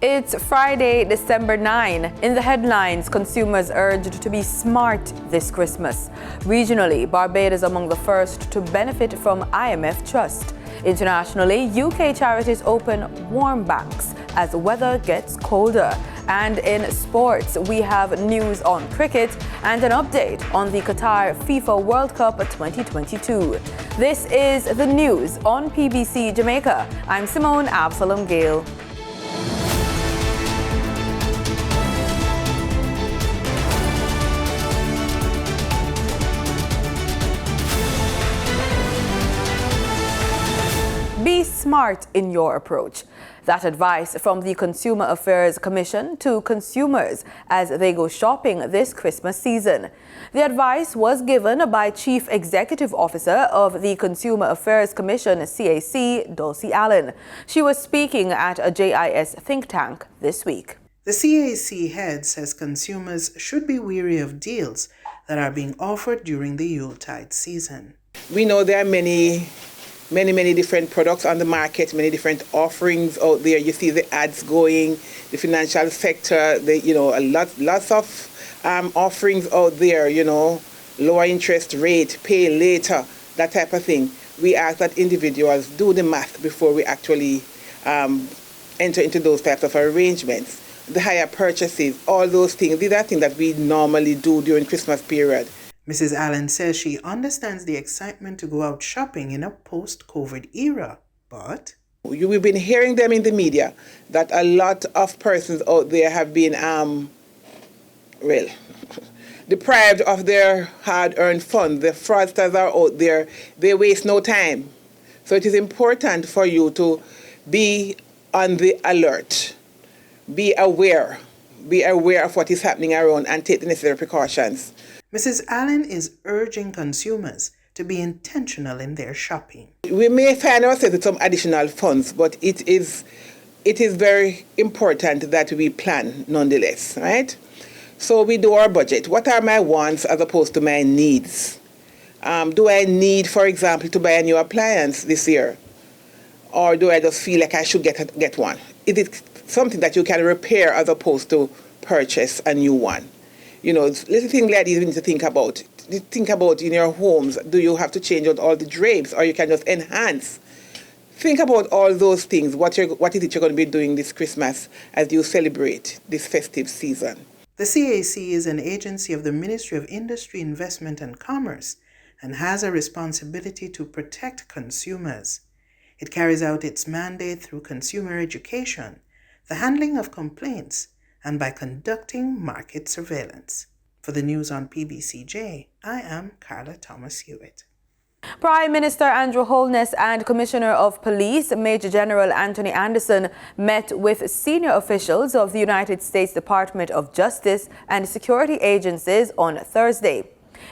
It's Friday, December 9. In the headlines, consumers urged to be smart this Christmas. Regionally, Barbados among the first to benefit from IMF trust. Internationally, UK charities open warm banks as the weather gets colder. And in sports, we have news on cricket and an update on the Qatar FIFA World Cup 2022. This is the news on PBC Jamaica. I'm Simone Absalom Gale. Be smart in your approach. That advice from the Consumer Affairs Commission to consumers as they go shopping this Christmas season. The advice was given by Chief Executive Officer of the Consumer Affairs Commission, CAC, Dulcie Allen. She was speaking at a JIS think tank this week. The CAC head says consumers should be wary of deals that are being offered during the Yuletide season. We know there are many different products on the market, many different offerings out there. You see the ads going, the financial sector, lots of offerings out there, lower interest rate, pay later, that type of thing. We ask that individuals do the math before we actually enter into those types of arrangements. The higher purchases, all those things, these are things that we normally do during Christmas period. Mrs. Allen says she understands the excitement to go out shopping in a post-COVID era, but we've been hearing them in the media that a lot of persons out there have been, deprived of their hard-earned funds. The fraudsters are out there. They waste no time. So it is important for you to be on the alert, be aware of what is happening around and take the necessary precautions. Mrs. Allen is urging consumers to be intentional in their shopping. We may find ourselves with some additional funds, but it is very important that we plan nonetheless, right? So we do our budget. What are my wants as opposed to my needs? Do I need, for example, to buy a new appliance this year? Or do I just feel like I should get one? Is it something that you can repair as opposed to purchase a new one? Little things like these we need to think about. Think about in your homes, do you have to change out all the drapes or you can just enhance? Think about all those things. What is it you're going to be doing this Christmas as you celebrate this festive season? The CAC is an agency of the Ministry of Industry, Investment and Commerce and has a responsibility to protect consumers. It carries out its mandate through consumer education, the handling of complaints, and by conducting market surveillance. For the news on PBCJ, I am Carla Thomas Hewitt. Prime Minister Andrew Holness and Commissioner of Police Major General Anthony Anderson met with senior officials of the United States Department of Justice and security agencies on Thursday.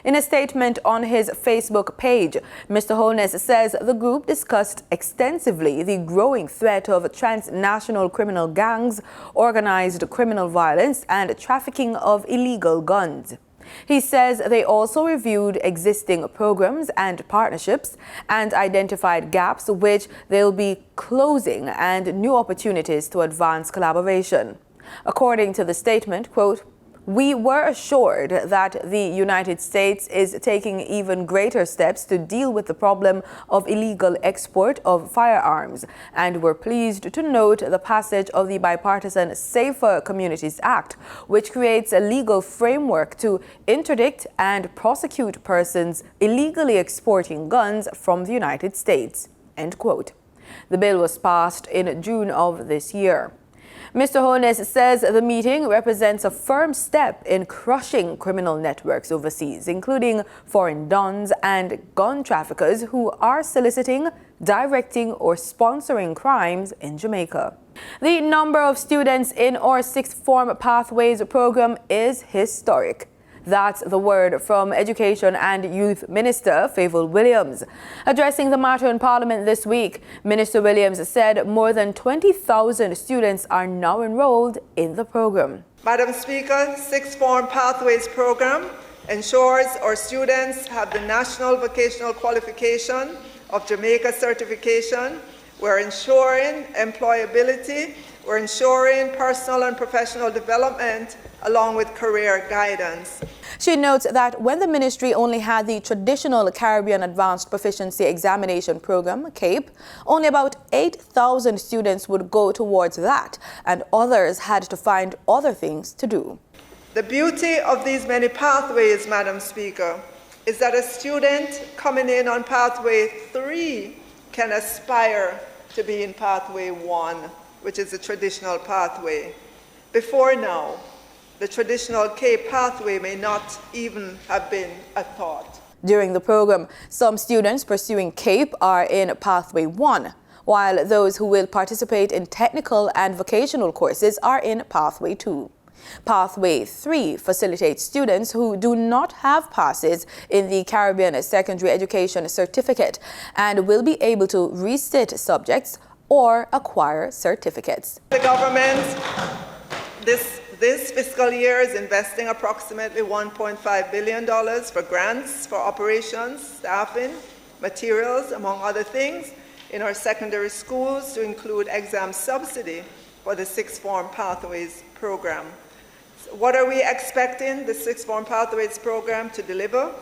In a statement on his Facebook page, Mr. Holness says the group discussed extensively the growing threat of transnational criminal gangs, organized criminal violence, and trafficking of illegal guns. He says they also reviewed existing programs and partnerships and identified gaps which they'll be closing and new opportunities to advance collaboration. According to the statement, quote, "We were assured that the United States is taking even greater steps to deal with the problem of illegal export of firearms, and we're pleased to note the passage of the bipartisan Safer Communities Act, which creates a legal framework to interdict and prosecute persons illegally exporting guns from the United States." End quote. The bill was passed in June of this year. Mr. Holness says the meeting represents a firm step in crushing criminal networks overseas, including foreign dons and gun traffickers who are soliciting, directing, or sponsoring crimes in Jamaica. The number of students in our Sixth Form Pathways program is historic. That's the word from Education and Youth Minister Favour Williams. Addressing the matter in Parliament this week, Minister Williams said more than 20,000 students are now enrolled in the program. Madam Speaker, Sixth Form Pathways program ensures our students have the National Vocational Qualification of Jamaica certification. We're ensuring employability We're ensuring personal and professional development along with career guidance. She notes that when the ministry only had the traditional Caribbean Advanced Proficiency Examination Program, CAPE, only about 8,000 students would go towards that, and others had to find other things to do. The beauty of these many pathways, Madam Speaker, is that a student coming in on pathway 3 can aspire to be in pathway 1, which is the traditional pathway. Before now, the traditional CAPE pathway may not even have been a thought. During the program, some students pursuing CAPE are in pathway 1, while those who will participate in technical and vocational courses are in pathway 2. Pathway 3 facilitates students who do not have passes in the Caribbean Secondary Education Certificate and will be able to resit subjects or acquire certificates. The government this fiscal year is investing approximately $1.5 billion for grants for operations, staffing, materials, among other things, in our secondary schools to include exam subsidy for the Sixth Form Pathways program. So what are we expecting the Sixth Form Pathways program to deliver?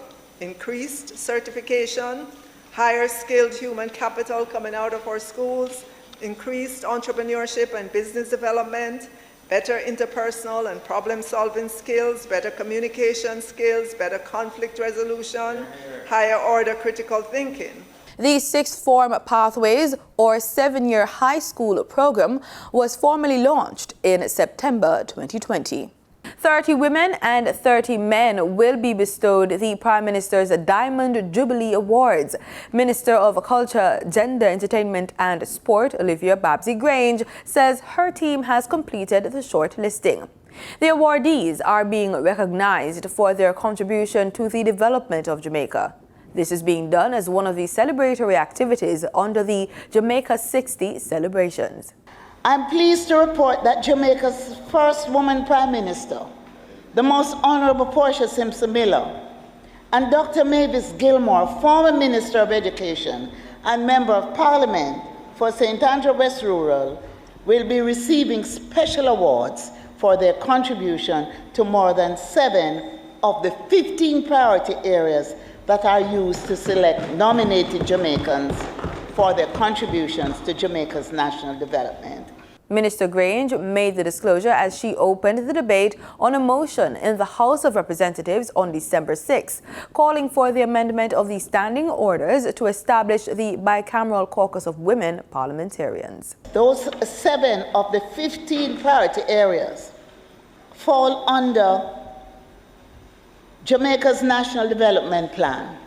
Increased certification, higher skilled human capital coming out of our schools, increased entrepreneurship and business development, better interpersonal and problem-solving skills, better communication skills, better conflict resolution, higher order critical thinking. The Sixth Form Pathways, or 7-year high school program, was formally launched in September 2020. 30 women and 30 men will be bestowed the Prime Minister's Diamond Jubilee Awards. Minister of Culture, Gender, Entertainment and Sport, Olivia Babsy-Grange, says her team has completed the shortlisting. The awardees are being recognized for their contribution to the development of Jamaica. This is being done as one of the celebratory activities under the Jamaica 60 celebrations. I'm pleased to report that Jamaica's first woman Prime Minister, the Most Honorable Portia Simpson Miller, and Dr. Mavis Gilmore, former Minister of Education and Member of Parliament for St. Andrew West Rural, will be receiving special awards for their contribution to more than 7 of the 15 priority areas that are used to select nominated Jamaicans for their contributions to Jamaica's national development. Minister Grange made the disclosure as she opened the debate on a motion in the House of Representatives on December 6, calling for the amendment of the standing orders to establish the bicameral caucus of women parliamentarians. Those 7 of the 15 priority areas fall under Jamaica's National Development Plan,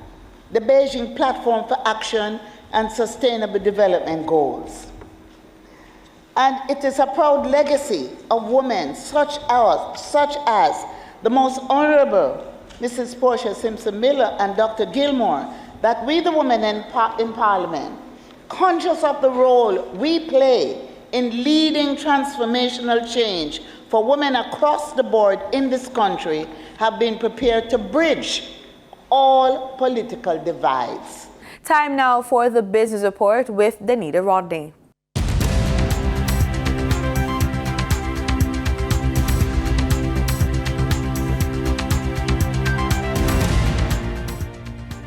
the Beijing Platform for Action and Sustainable Development Goals. And it is a proud legacy of women such as the Most Honorable Mrs. Portia Simpson Miller and Dr. Gilmore that we, the women in Parliament, conscious of the role we play in leading transformational change for women across the board in this country, have been prepared to bridge all political divides. Time now for the Business Report with Danita Rodney.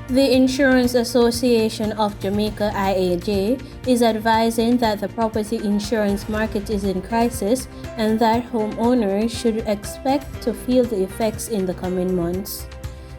The Insurance Association of Jamaica, IAJ, is advising that the property insurance market is in crisis and that homeowners should expect to feel the effects in the coming months.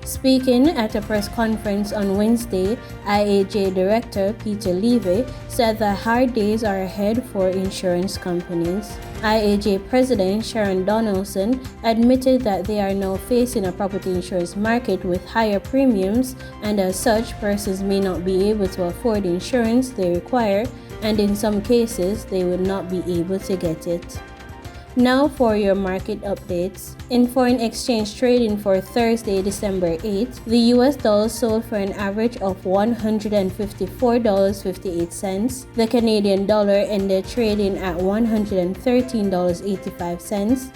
Speaking at a press conference on Wednesday, IAJ Director Peter Levy said that hard days are ahead for insurance companies. IAJ President Sharon Donaldson admitted that they are now facing a property insurance market with higher premiums, and as such, persons may not be able to afford insurance they require, and in some cases, they will not be able to get it. Now for your market updates. In foreign exchange trading for Thursday, December 8th, the US dollar sold for an average of $154.58. The Canadian dollar ended trading at $113.85.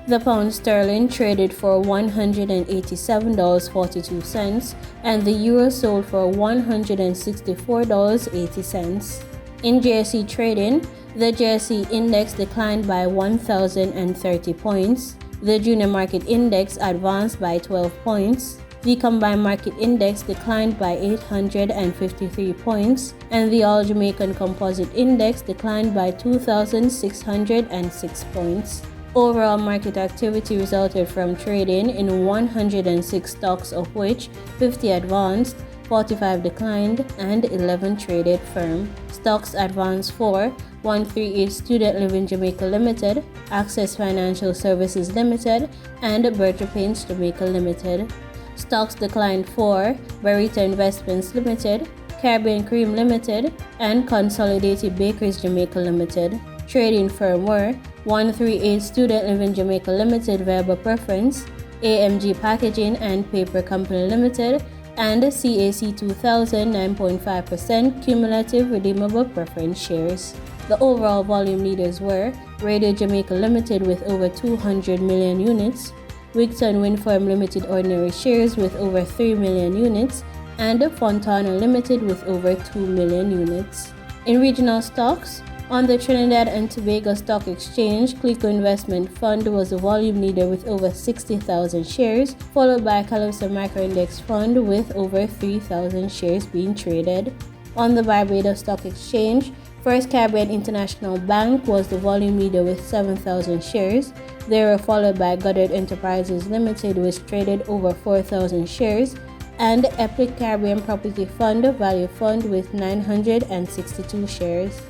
The pound sterling traded for $187.42, and the euro sold for $164.80. In JSE trading, The JSE Index declined by 1,030 points. The Junior Market Index advanced by 12 points. The Combined Market Index declined by 853 points, and the All Jamaican Composite Index declined by 2,606 points. Overall market activity resulted from trading in 106 stocks, of which 50 advanced, 45 declined, and 11 traded firm. Stocks advanced for 138 Student Living Jamaica Limited, Access Financial Services Limited, and Berger Paints Jamaica Limited. Stocks declined for Barita Investments Limited, Caribbean Cream Limited, and Consolidated Bakeries Jamaica Limited. Trading firm were 138 Student Living Jamaica Limited Verbal Preference, AMG Packaging and Paper Company Limited, and CAC 2000 9.5% cumulative redeemable preference shares. The overall volume leaders were Radio Jamaica Limited with over 200 million units, Wigton Wind Farm Limited ordinary shares with over 3 million units, and Fontana Limited with over 2 million units. In regional stocks, on the Trinidad and Tobago Stock Exchange, Clico Investment Fund was the volume leader with over 60,000 shares, followed by Calypso Microindex Fund with over 3,000 shares being traded. On the Barbados Stock Exchange, First Caribbean International Bank was the volume leader with 7,000 shares. They were followed by Goddard Enterprises Limited, which traded over 4,000 shares, and Epic Caribbean Property Fund Value Fund with 962 shares.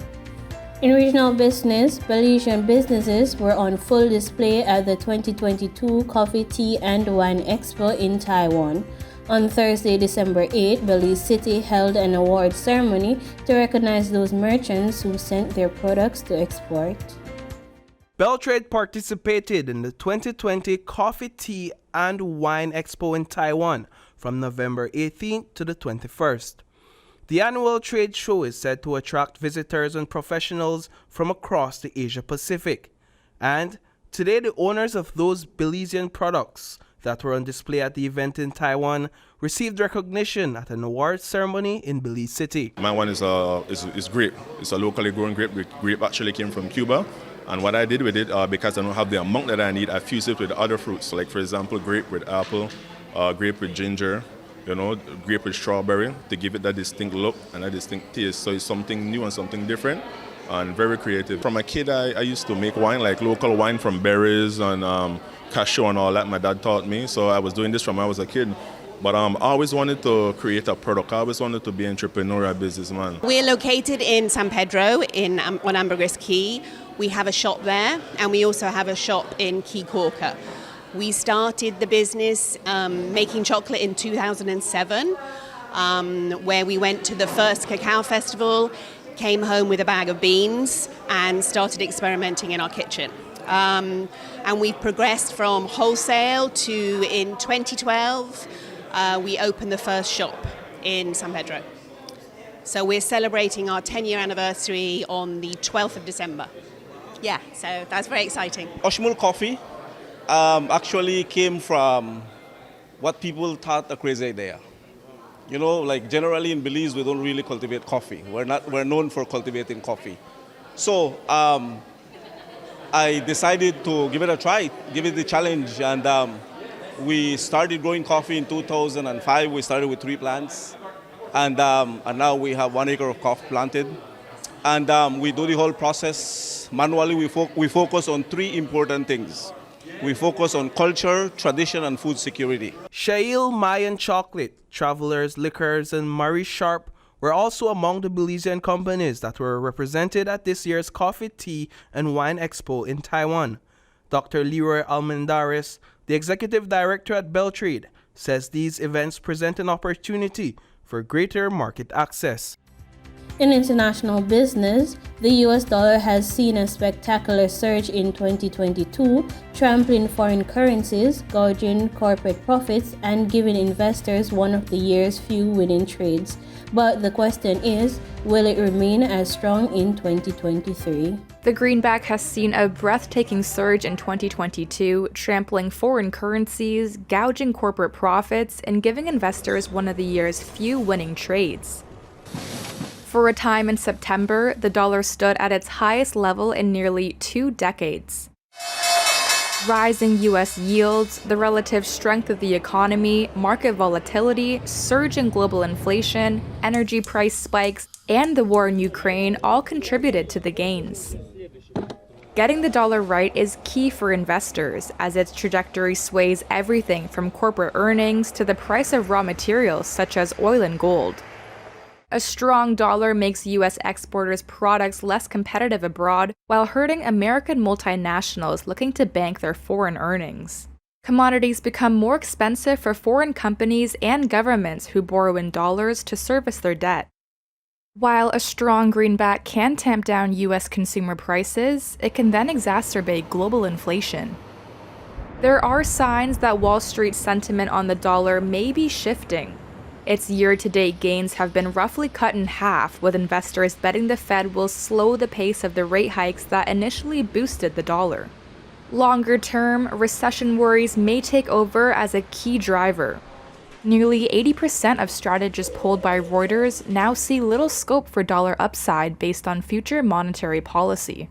In regional business, Belizean businesses were on full display at the 2022 Coffee, Tea and Wine Expo in Taiwan. On Thursday, December 8, Belize City held an award ceremony to recognize those merchants who sent their products to export. Beltrade participated in the 2020 Coffee, Tea and Wine Expo in Taiwan from November 18th to the 21st. The annual trade show is said to attract visitors and professionals from across the Asia Pacific. And today, the owners of those Belizean products that were on display at the event in Taiwan received recognition at an awards ceremony in Belize City. My one is grape. It's a locally grown grape. The grape actually came from Cuba. And what I did with it, because I don't have the amount that I need, I fused it with other fruits. Like, for example, grape with apple, grape with ginger, grape with strawberry, to give it that distinct look and that distinct taste. So it's something new and something different and very creative. From a kid, I used to make wine, like local wine from berries and cashew and all that. My dad taught me. So I was doing this from when I was a kid. But I always wanted to create a product. I always wanted to be an entrepreneurial businessman. We're located in San Pedro on Ambergris Key. We have a shop there, and we also have a shop in Key Corker. We started the business making chocolate in 2007, where we went to the first cacao festival, came home with a bag of beans, and started experimenting in our kitchen. And we've progressed from wholesale to, in 2012, we opened the first shop in San Pedro. So we're celebrating our 10-year anniversary on the 12th of December. Yeah, so that's very exciting. Oshmul Coffee actually came from what people thought a crazy idea. Like generally in Belize, we don't really cultivate coffee. We're known for cultivating coffee. So I decided to give it a try, give it the challenge, and we started growing coffee in 2005. We started with 3 plants, and now we have 1 acre of coffee planted. And we do the whole process manually. We focus on 3 important things. We focus on culture, tradition, and food security. Shail Mayan Chocolate, Travelers Liquors, and Murray Sharp were also among the Belizean companies that were represented at this year's Coffee, Tea, and Wine Expo in Taiwan. Dr. Leroy Almendares, the executive director at Beltrade, says these events present an opportunity for greater market access. In international business, the US dollar has seen a spectacular surge in 2022, trampling foreign currencies, gouging corporate profits, and giving investors one of the year's few winning trades. But the question is, will it remain as strong in 2023? The greenback has seen a breathtaking surge in 2022, trampling foreign currencies, gouging corporate profits, and giving investors one of the year's few winning trades. For a time in September, the dollar stood at its highest level in nearly 2 decades. Rising U.S. yields, the relative strength of the economy, market volatility, surge in global inflation, energy price spikes, and the war in Ukraine all contributed to the gains. Getting the dollar right is key for investors, as its trajectory sways everything from corporate earnings to the price of raw materials such as oil and gold. A strong dollar makes U.S. exporters' products less competitive abroad, while hurting American multinationals looking to bank their foreign earnings. Commodities become more expensive for foreign companies and governments who borrow in dollars to service their debt. While a strong greenback can tamp down U.S. consumer prices, it can then exacerbate global inflation. There are signs that Wall Street's sentiment on the dollar may be shifting. Its year-to-date gains have been roughly cut in half, with investors betting the Fed will slow the pace of the rate hikes that initially boosted the dollar. Longer term, recession worries may take over as a key driver. Nearly 80% of strategists polled by Reuters now see little scope for dollar upside based on future monetary policy.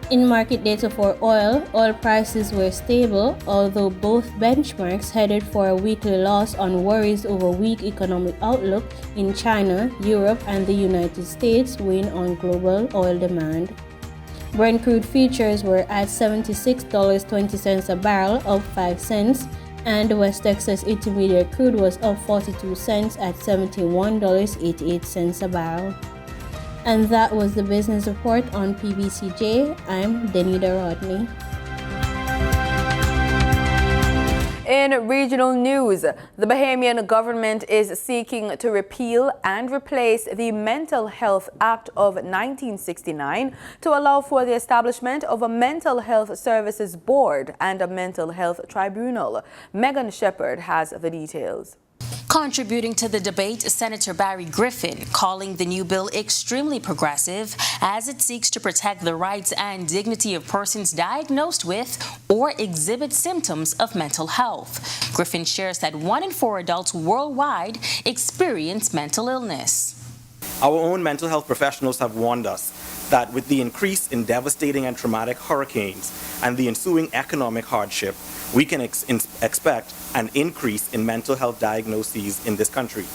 In market data for oil prices were stable, although both benchmarks headed for a weekly loss on worries over weak economic outlook in China, Europe, and the United States weighing on global oil demand. Brent crude futures were at $76.20 a barrel, up 5 cents, and West Texas Intermediate crude was up 42 cents at $71.88 a barrel. And that was the business report on PBCJ. I'm Denida Rodney. In regional news, the Bahamian government is seeking to repeal and replace the Mental Health Act of 1969 to allow for the establishment of a Mental Health Services Board and a Mental Health Tribunal. Megan Shepherd has the details. Contributing to the debate, Senator Barry Griffin calling the new bill extremely progressive as it seeks to protect the rights and dignity of persons diagnosed with or exhibit symptoms of mental health. Griffin shares that 1 in 4 adults worldwide experience mental illness. Our own mental health professionals have warned us that with the increase in devastating and traumatic hurricanes and the ensuing economic hardship, we can expect an increase in mental health diagnoses in this country.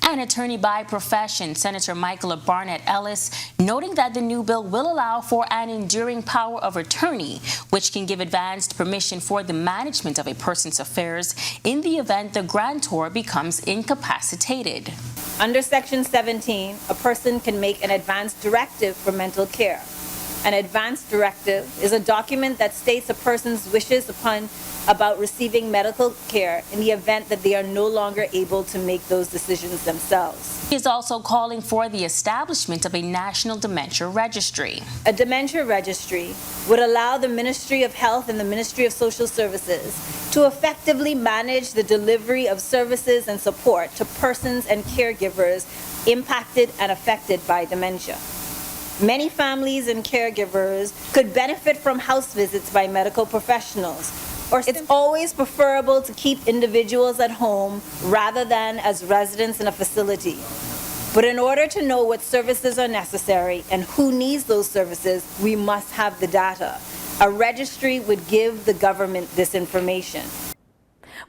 An attorney by profession, Senator Michaela Barnett Ellis, noting that the new bill will allow for an enduring power of attorney, which can give advanced permission for the management of a person's affairs in the event the grantor becomes incapacitated. Under Section 17, a person can make an advance directive for mental care. An advance directive is a document that states a person's wishes about receiving medical care in the event that they are no longer able to make those decisions themselves. He is also calling for the establishment of a national dementia registry. A dementia registry would allow the Ministry of Health and the Ministry of Social Services to effectively manage the delivery of services and support to persons and caregivers impacted and affected by dementia. Many families and caregivers could benefit from house visits by medical professionals. It's always preferable to keep individuals at home rather than as residents in a facility. But in order to know what services are necessary and who needs those services, we must have the data. A registry would give the government this information.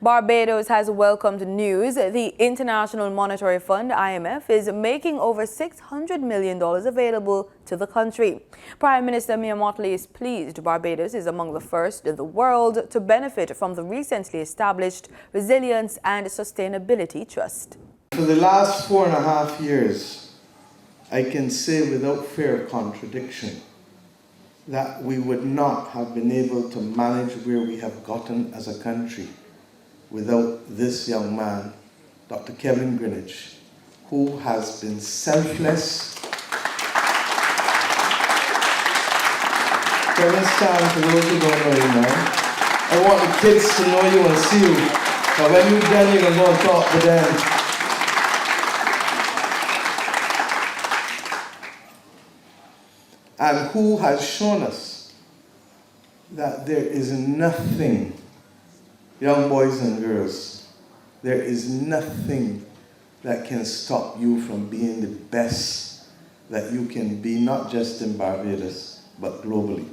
Barbados has welcomed news the International Monetary Fund, IMF, is making over $600 million available to the country. Prime Minister Mia Mottley is pleased Barbados is among the first in the world to benefit from the recently established Resilience and Sustainability Trust. For the last 4.5 years, I can say without fear of contradiction that we would not have been able to manage where we have gotten as a country without this young man, Dr. Kevin Greenidge, who has been selfless. Kevin, stand for those who don't know you now. I want the kids to know you and see you. But when you're done, you're going to go and talk to them. And who has shown us that there is nothing, young boys and girls, there is nothing that can stop you from being the best that you can be, not just in Barbados, but globally.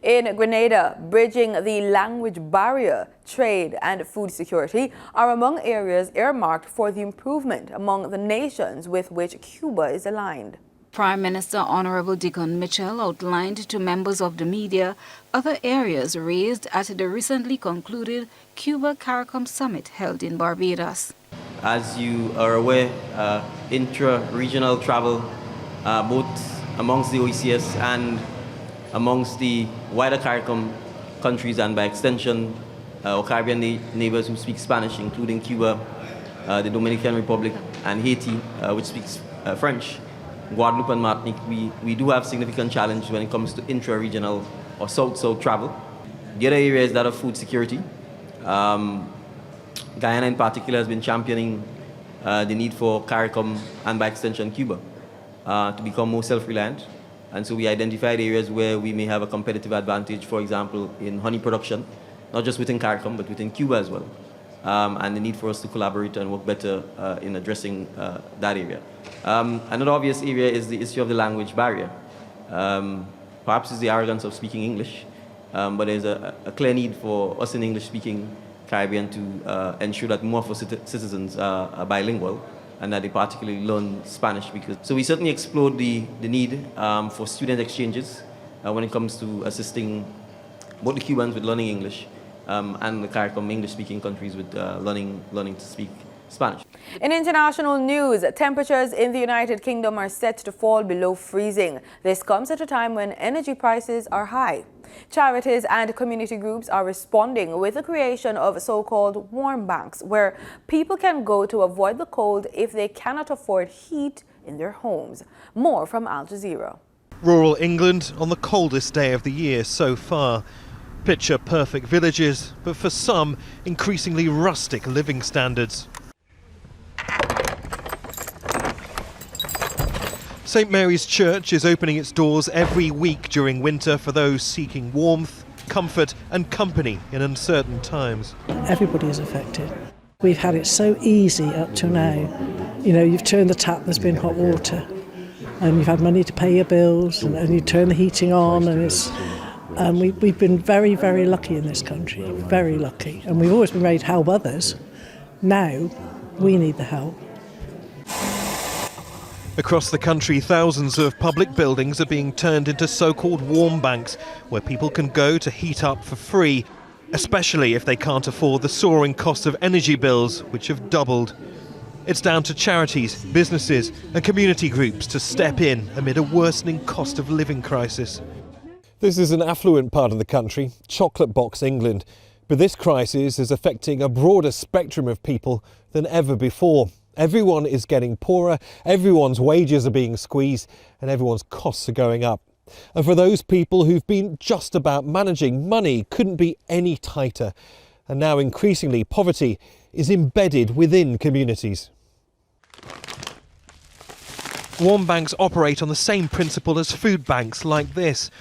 In Grenada, bridging the language barrier, trade and food security are among areas earmarked for the improvement among the nations with which Cuba is aligned. Prime Minister Honorable Dickon Mitchell outlined to members of the media other areas raised at the recently concluded Cuba-CARICOM summit held in Barbados. As you are aware, intra-regional travel, both amongst the OECS and amongst the wider CARICOM countries and by extension our Caribbean neighbors who speak Spanish, including Cuba, the Dominican Republic and Haiti, which speaks French, Guadeloupe and Martinique, we do have significant challenge when it comes to intra-regional or south-south travel. The other area is that of food security. Guyana in particular has been championing the need for CARICOM and by extension Cuba to become more self-reliant. And so we identified areas where we may have a competitive advantage, for example, in honey production, not just within CARICOM, but within Cuba as well. And the need for us to collaborate and work better in addressing that area. Another obvious area is the issue of the language barrier. Perhaps it's the arrogance of speaking English, but there's a clear need for us in English-speaking Caribbean to ensure that more of our citizens are bilingual and that they particularly learn Spanish. So we certainly explored the need for student exchanges when it comes to assisting both the Cubans with learning English and the CARICOM English-speaking countries with learning to speak Spanish. In international news, temperatures in the United Kingdom are set to fall below freezing. This comes at a time when energy prices are high. Charities and community groups are responding with the creation of so-called warm banks, where people can go to avoid the cold if they cannot afford heat in their homes. More from Al Jazeera. Rural England on the coldest day of the year so far. Picture perfect villages, but for some, increasingly rustic living standards. St Mary's Church is opening its doors every week during winter for those seeking warmth, comfort and company in uncertain times. Everybody is affected. We've had it so easy up to now. You know, you've turned the tap, there's been hot water, and you've had money to pay your bills, and you turn the heating on, and we've been very, very lucky in this country, very lucky. And we've always been ready to help others. Now, we need the help. Across the country, thousands of public buildings are being turned into so-called warm banks, where people can go to heat up for free, especially if they can't afford the soaring cost of energy bills, which have doubled. It's down to charities, businesses and community groups to step in amid a worsening cost of living crisis. This is an affluent part of the country, Chocolate Box England, but this crisis is affecting a broader spectrum of people than ever before. Everyone is getting poorer, everyone's wages are being squeezed and everyone's costs are going up. And for those people who've been just about managing, money couldn't be any tighter. And now increasingly poverty is embedded within communities. Warm banks operate on the same principle as food banks like this.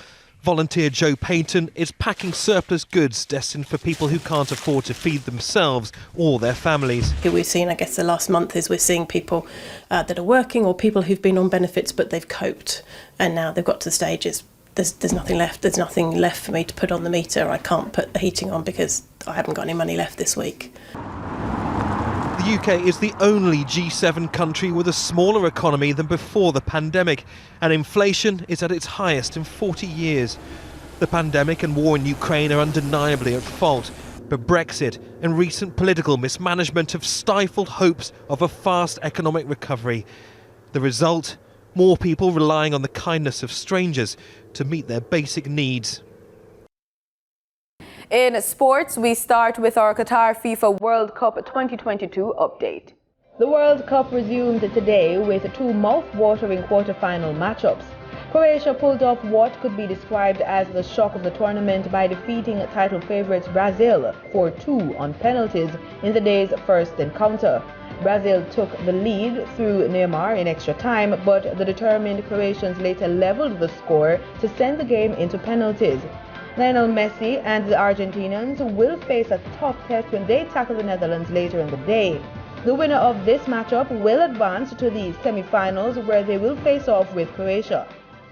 Volunteer Joe Payton is packing surplus goods destined for people who can't afford to feed themselves or their families. We've seen, I guess the last month is we're seeing people that are working or people who've been on benefits but they've coped, and now they've got to the stages, there's nothing left. There's nothing left for me to put on the meter. I can't put the heating on because I haven't got any money left this week. The UK is the only G7 country with a smaller economy than before the pandemic, and inflation is at its highest in 40 years. The pandemic and war in Ukraine are undeniably at fault, but Brexit and recent political mismanagement have stifled hopes of a fast economic recovery. The result? More people relying on the kindness of strangers to meet their basic needs. In sports, we start with our Qatar FIFA World Cup 2022 update. The World Cup resumed today with two mouth-watering quarter-final matchups. Croatia pulled off what could be described as the shock of the tournament by defeating title favourites Brazil 4-2 on penalties in the day's first encounter. Brazil took the lead through Neymar in extra time, but the determined Croatians later levelled the score to send the game into penalties. Lionel Messi and the Argentinians will face a tough test when they tackle the Netherlands later in the day. The winner of this matchup will advance to the semi-finals, where they will face off with Croatia.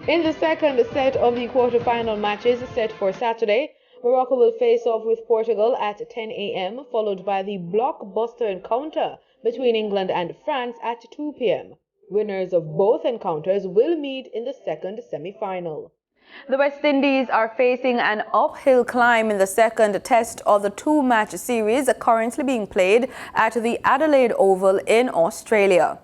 In the second set of the quarter-final matches set for Saturday, Morocco will face off with Portugal at 10 a.m., followed by the blockbuster encounter between England and France at 2 p.m. Winners of both encounters will meet in the second semi-final. The West Indies are facing an uphill climb in the second test of the two-match series currently being played at the Adelaide Oval in Australia.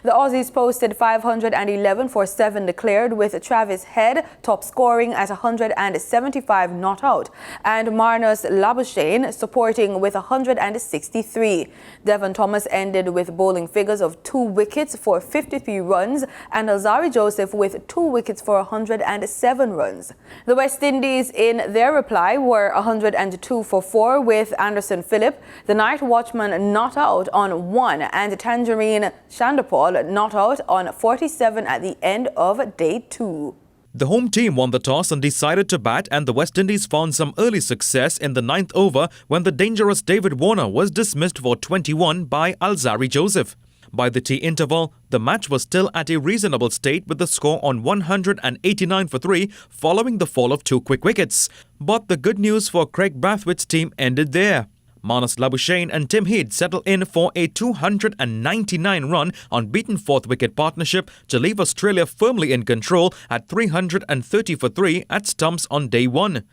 The Aussies posted 511 for 7 declared, with Travis Head top scoring at 175 not out and Marnus Labuschagne supporting with 163. Devon Thomas ended with bowling figures of 2 wickets for 53 runs and Alzarri Joseph with 2 wickets for 107 runs. The West Indies in their reply were 102 for 4 with Anderson Phillip, the night watchman not out on 1 and Tangerine Chandapur not out on 47 at the end of day 2. The home team won the toss and decided to bat, and the West Indies found some early success in the 9th over when the dangerous David Warner was dismissed for 21 by Alzarri Joseph. By the tea interval, the match was still at a reasonable state with the score on 189 for 3 following the fall of 2 quick wickets. But the good news for Craig Brathwaite's team ended there. Marnus Labuschagne and Tim Head settled in for a 299-run unbeaten 4th wicket partnership to leave Australia firmly in control at 330 for 3 at stumps on day 1.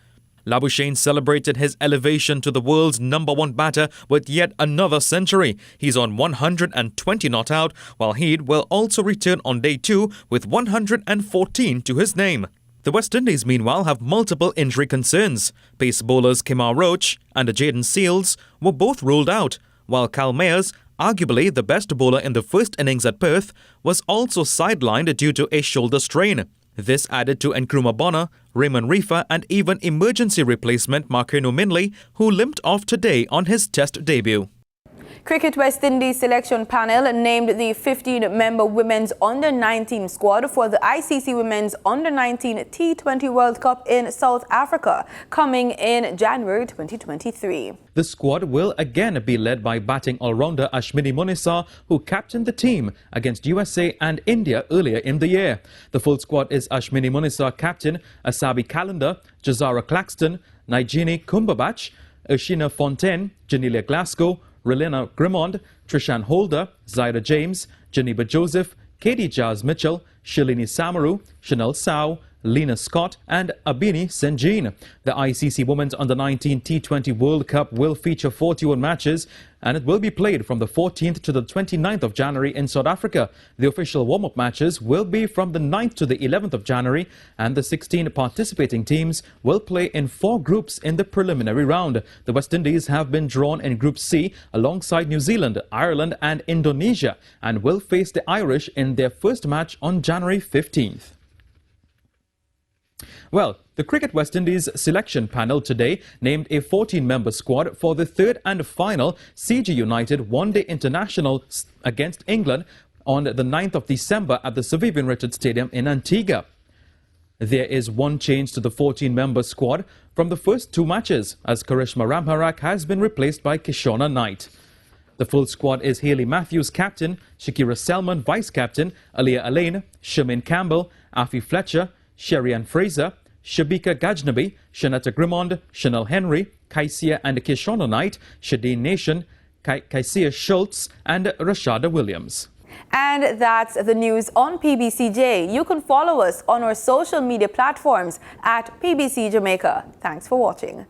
Labuschagne celebrated his elevation to the world's #1 batter with yet another century. He's on 120 not out, while Head will also return on day 2 with 114 to his name. The West Indies, meanwhile, have multiple injury concerns. Pace bowlers Kemar Roach and Jayden Seales were both ruled out, while Cal Mayers, arguably the best bowler in the first innings at Perth, was also sidelined due to a shoulder strain. This added to Nkrumah Bonner, Raymond Reefer and even emergency replacement Marquino Minley, who limped off today on his Test debut. Cricket West Indies selection panel named the 15-member Women's Under-19 squad for the ICC Women's Under-19 T20 World Cup in South Africa, coming in January 2023. The squad will again be led by batting all-rounder Ashmini Munisa, who captained the team against USA and India earlier in the year. The full squad is Ashmini Munisa captain, Asabi Calendar, Jazara Claxton, Nigini Kumbabach, Ushina Fontaine, Janelia Glasgow, Relena Grimond, Trishan Holder, Zaira James, Geneva Joseph, Katie Jazz Mitchell, Shalini Samaru, Chanel Sau, Lena Scott and Abini Senjin. The ICC Women's Under-19 T20 World Cup will feature 41 matches and it will be played from the 14th to the 29th of January in South Africa. The official warm-up matches will be from the 9th to the 11th of January and the 16 participating teams will play in 4 groups in the preliminary round. The West Indies have been drawn in Group C alongside New Zealand, Ireland and Indonesia and will face the Irish in their first match on January 15th. Well, the Cricket West Indies selection panel today named a 14-member squad for the third and final CG United one-day international against England on the 9th of December at the Sir Vivian Richards Stadium in Antigua. There is one change to the 14-member squad from the first 2 matches, as Karishma Ramharak has been replaced by Kishona Knight. The full squad is Hayley Matthews captain, Shakira Selman vice-captain, Aliyah Alain, Shermaine Campbell, Afi Fletcher, Sherry-Ann Fraser, Shabika Gajnabi, Shanetta Grimond, Chanel Henry, Kaisia and Kishona Knight, Shadeen Nation, Kaisia Schultz and Rashada Williams. And that's the news on PBCJ. You can follow us on our social media platforms at PBCJamaica. Thanks for watching.